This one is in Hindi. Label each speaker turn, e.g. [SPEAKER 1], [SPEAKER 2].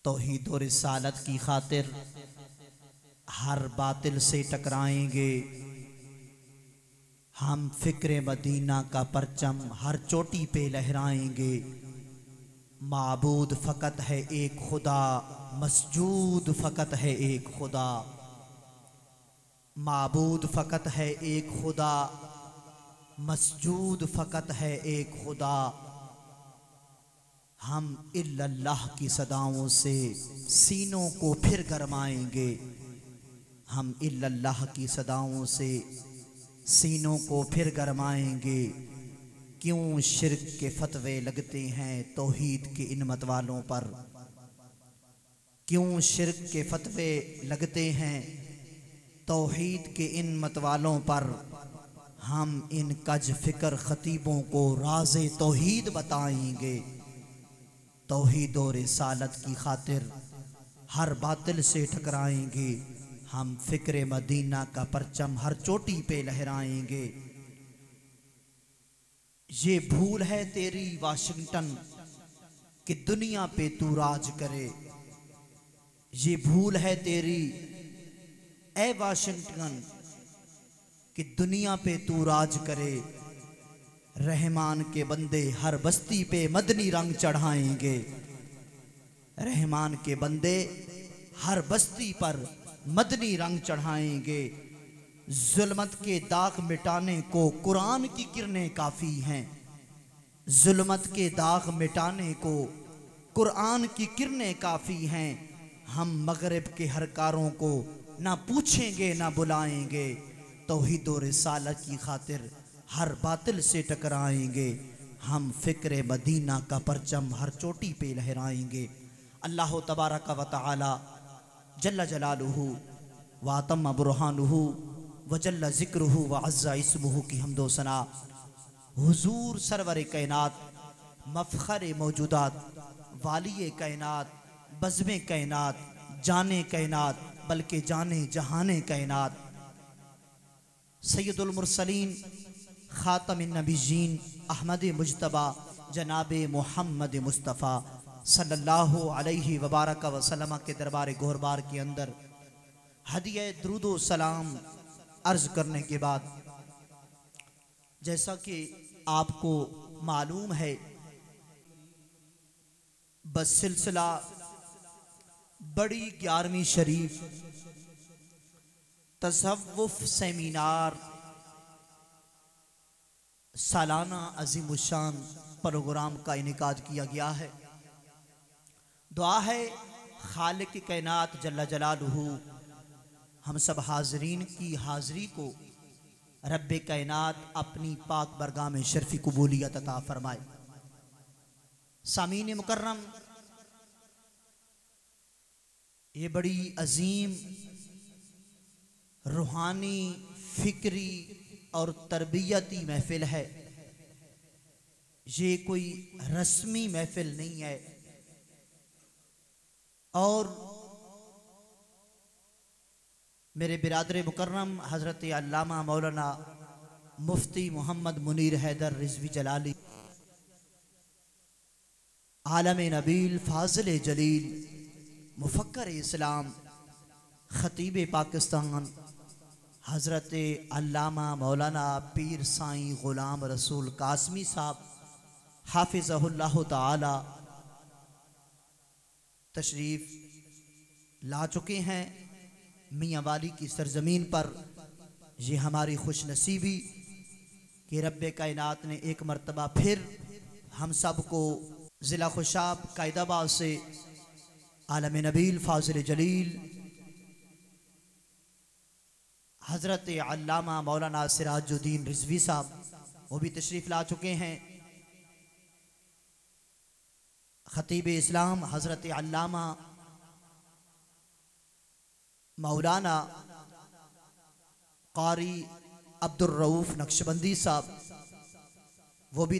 [SPEAKER 1] तौहीद और रिसालत की खातिर हर बातिल से टकराएंगे। हम फिक्र मदीना का परचम हर चोटी पे लहराएंगे। माबूद फ़कत है एक खुदा, मसजूद फ़कत है एक खुदा। माबूद फ़कत है एक खुदा, मसजूद फ़कत है एक खुदा। हम इल्लल्लाह की सदाओं से सीनों को फिर गरमाएंगे। हम इल्लल्लाह की सदाओं से सीनों को फिर गरमाएंगे। क्यों शिर्क के फतवे लगते हैं तौहीद के इन मत वालों पर। क्यों शिर्क के फतवे लगते हैं तौहीद के इन मत वालों पर। हम इन कज फिक्र खतीबों को राज़े तौहीद बताएंगे। तौहीद और रिसालत की खातिर हर बातिल से टकराएंगे। हम फिक्र मदीना का परचम हर चोटी पे लहराएंगे। ये भूल है तेरी वाशिंगटन कि दुनिया पे तू राज करे। ये भूल है तेरी ए वाशिंगटन कि दुनिया पे तू राज करे। रहमान के बंदे हर बस्ती पे मदनी रंग चढ़ाएंगे। रहमान के बंदे हर बस्ती पर मदनी रंग चढ़ाएंगे। जुल्मत के दाग मिटाने को कुरान की किरणें काफ़ी हैं। जुल्मत के दाग मिटाने को कुरान की किरणें काफ़ी हैं। हम मगरिब के हर कारों को ना पूछेंगे ना बुलाएंगे। तौहीद और रिसालत की खातिर हर बातिल से टकराएंगे। हम फिक्र मदीना का परचम हर चोटी पे लहराएंगे। अल्लाह तबारक व तआला जल्ल जलालुहु व अतम्म बुरहानुहु व जल्ल ज़िक्रुहु व अज़्ज़ा इस्मुहु की हम्दो सना हुजूर सरवर कायनात, मफ़ख़र मौजूदात, वाली कायनात, बज़्म कायनात, जाने कायनात, बल्कि जाने जहाने कायनात, सैयदुल मुरसलीन ख़ातमुन नबिय्यीन अहमद मुज्तबा जनाब मोहम्मद मुस्तफ़ा सल्लल्लाहु अलैहि वबारक वसल्लम के दरबार गोहरबार के अंदर हदिया दुरूद सलाम अर्ज़ करने के बाद, जैसा कि आपको मालूम है, बस सिलसिला बड़ी 11वीं शरीफ तसव्वुफ सेमिनार सालाना अज़ीमुश्शान प्रोग्राम का इनेकाद किया गया है। दुआ है खालिक कायनात जल्ल जलालुहु हम सब हाजरीन की हाज़री को रब्बे कायनात अपनी पाक बरगाह में शर्फ़ी कबूलियत अता फरमाए। सामीन मुकर्रम, ये बड़ी अजीम रूहानी फिक्री और तरबियती महफिल है। ये कोई रस्मी महफिल नहीं है। और मेरे बिरादर मुकर्रम हज़रत अल्लामा मौलाना मुफ्ती मोहम्मद मुनीर हैदर रिज़वी जलाली, आलम नबील फ़ाज़िल जलील, मुफ़क्कर इस्लाम, ख़तीब पाकिस्तान, हज़रत अल्लामा मौलाना पीर साईं ग़ुलाम रसूल कासमी साहब हाफ़िज़हुल्लाह ताला तशरीफ़ ला चुके हैं मियाँ वाली की सरजमीन पर। ये हमारी खुश नसीबी कि रब्बे कायनात ने एक मरतबा फिर हम सब को ज़िला खुशाब कायदाबाद से आलम नबील फ़ाज़िल जलील हज़रत अल्लामा मौलाना सिराजुद्दीन रिज़वी साहब वो भी तशरीफ़ ला चुके हैं। ख़तीब इस्लाम हज़रत अल्लामा मौलाना क़ारी अब्दुर रऊफ़ नक्शबंदी साहब वो भी